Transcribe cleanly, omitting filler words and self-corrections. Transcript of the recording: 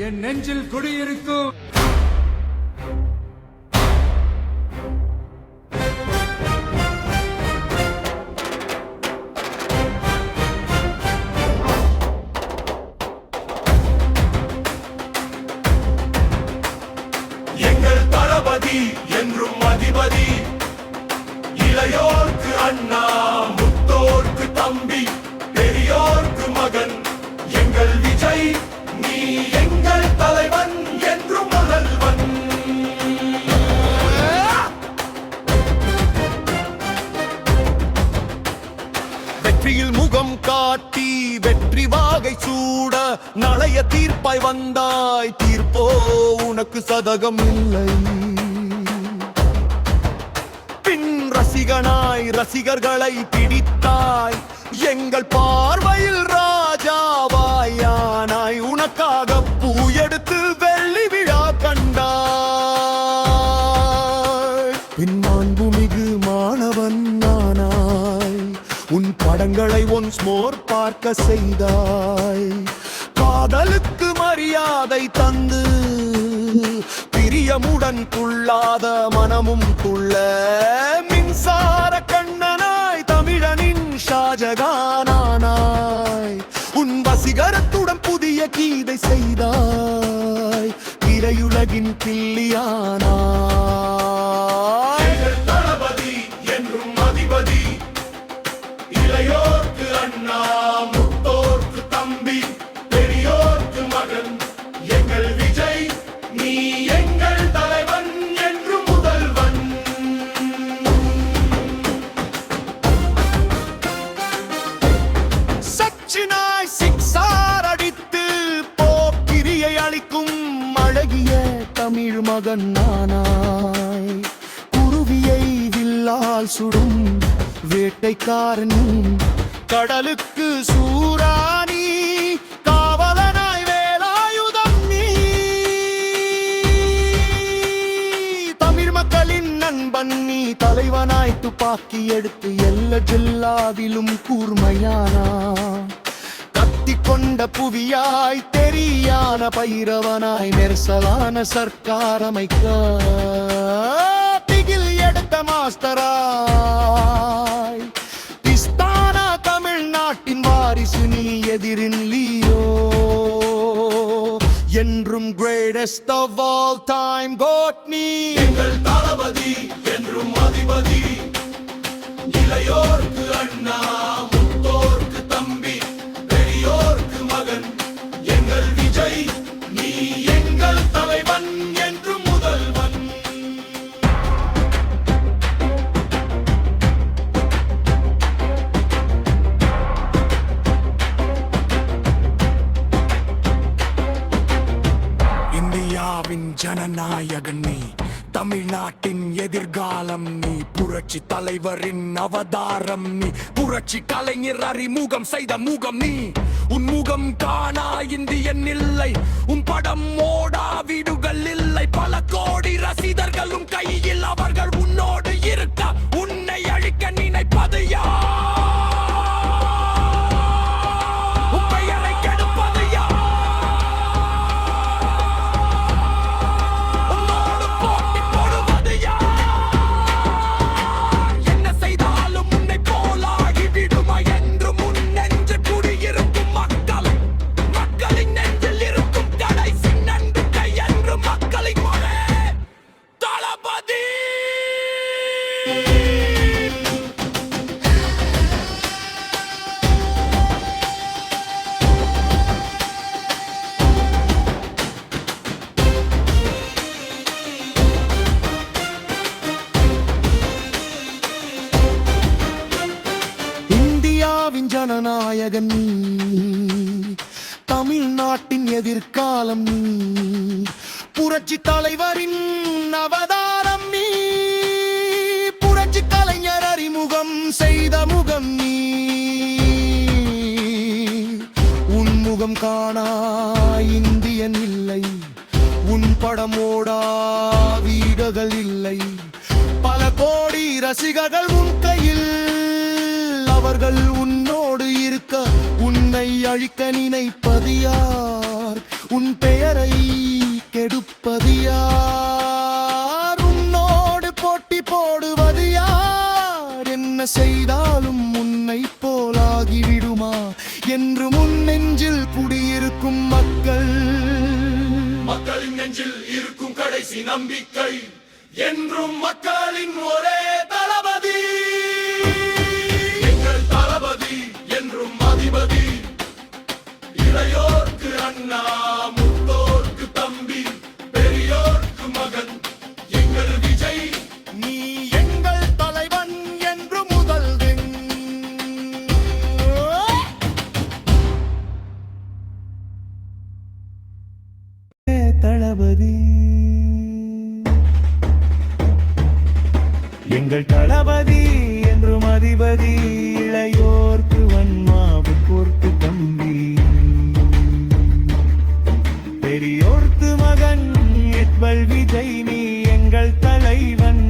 என் நெஞ்சில் குடியிருக்கும் எங்கள் தளபதி என்றும் அதிபதி, இளையோர்க்கு அண்ணா, முத்தோர்க்கு தம்பி, பெரியோர்க்கு மகன். எங்கள் விஜய், நீ எங்கள் தலைவன் என்றும் முதல்வன். வெற்றியில் முகம் காட்டி வெற்றி வாகை சூட நளைய தீர்ப்பாய் வந்தாய். தீர்ப்போ உனக்கு சதகம் இல்லை. பின் ரசிகனாய் ரசிகர்களை பிடித்தாய். எங்கள் பார்வையில் ராஜாவாயானாய். உனக்காக பூ எடுத்து வெள்ளி விழா கண்டாய். பின் மாண்புமிகு மாணவன் நானாய். உன் படங்களை ஒன்ஸ் மோர் பார்க்க செய்தாய். காதலுக்கு மரியாதை தந்து பிரியமுடன் துள்ளாத மனமும் துள்ள மின்சார கண்ணனாய் தமிழனின் ஷாஜகானானாய். உன் வசீகரத்துடன் புதிய கீதை செய்தாய். திரையுலகின் பில்லியானாய். தளபதி என்றும் அதிபதி, இளையோர்க்கு அண்ணா, முத்தோர்க்கு தம்பி, பெரியோர்க்கு மகன். எங்கள் விஜய், நீ எங்கள் தலைவன் என்று முதல்வன். சச்சினாய் சிக்ஸார் அடித்து போக்கிரியை அளிக்கும் அழகிய தமிழ் மகன் நானாய். குருவியை வில்லால் சுடும் வேட்டைக்காரன், கடலுக்கு சூரானி, காவலனாய் வேலாயுதம் நீ. தமிழ் மக்களின் நண்பன் நீ, தலைவனாய் துப்பாக்கி எடுத்து எல்ல ஜில்லாவிலும் கூர்மையானா. கத்தி கொண்ட புவியாய் தெரியான பைரவனாய் நெரிசலான சர்க்காரமைக்க திகில் எடுத்த மாஸ்டராய். பிஸ்தானா தமிழ்நாட்டின் வாரிசு நீ, எதிரின் லியோ என்றும் greatest of all time goat நீ. எங்கள் தளபதி என்றும் அதிபதி, இளையோர்க்கு அண்ணா, முத்தோர்க்கு தம்பி, பெரியோர்க்கு மகன். எங்கள் விஜய், நீ எங்கள் தலைவன் என்று முதல்வன். இந்தியாவின் ஜனநாயகன் நீ, தமிழ்நாட்டின் எதிர்காலம் நீ, புரட்சி தலைவரின் அவதாரம் நீ, புரட்சி கலைஞர் அறிமுகம் செய்த முகம் நீ. உன் முகம் காணா இந்தியன் இல்லை, உன் படம் ஓடா வீடுகள் இல்லை. பல கோடி ரசிகர்களும் கையில் அவர்கள் உன்னோடு இருக்க உன்னை அழிக்க நினைப்பது யார்? ஜனநாயகன் நீ, தமிழ்நாட்டின் எதிர்காலம் நீ, புரட்சி தலைவரின் அவதாரம் நீ, புரட்சி கலைஞர் அறிமுகம் செய்த முகம் நீ. உன் முகம் காணா இந்தியன் இல்லை, உன் படமோடா வீடுகள் இல்லை. பல கோடி ரசிகர்கள் உன் கையில், அவர்கள் உன்னோடு இருக்க உன்னை அழிக்க நினைப்பது யார்? உன் பெயரை கெடுப்பது யார்? உன்னோடு போட்டி போடுவது யார்? என்ன செய்தாலும் உன்னை போலாகிவிடுமா என்று முன் நெஞ்சில் குடியிருக்கும் மக்களின் நெஞ்சில் இருக்கும் கடைசி நம்பிக்கை என்றும் மக்களின் ஒரே தளபதி. எங்கள் தளபதி என்றும் அதிபதி, இளையோர்க்கு அண்ணா, முத்தோர்க்கு தம்பி, பெரியோர்க்கு மகன், எங்கள் விஜய். நீ எங்கள் தலைவன் என்று முதல்வன். தளபதி எங்கள் தளபதி என்றும் அதிபதி, இளையோர்க்கு வன்மாவு போர்க்கு தம்பி, பெரியோர்க்கு மகன் இட்பல் விஜய். நீ எங்கள் தலைவன்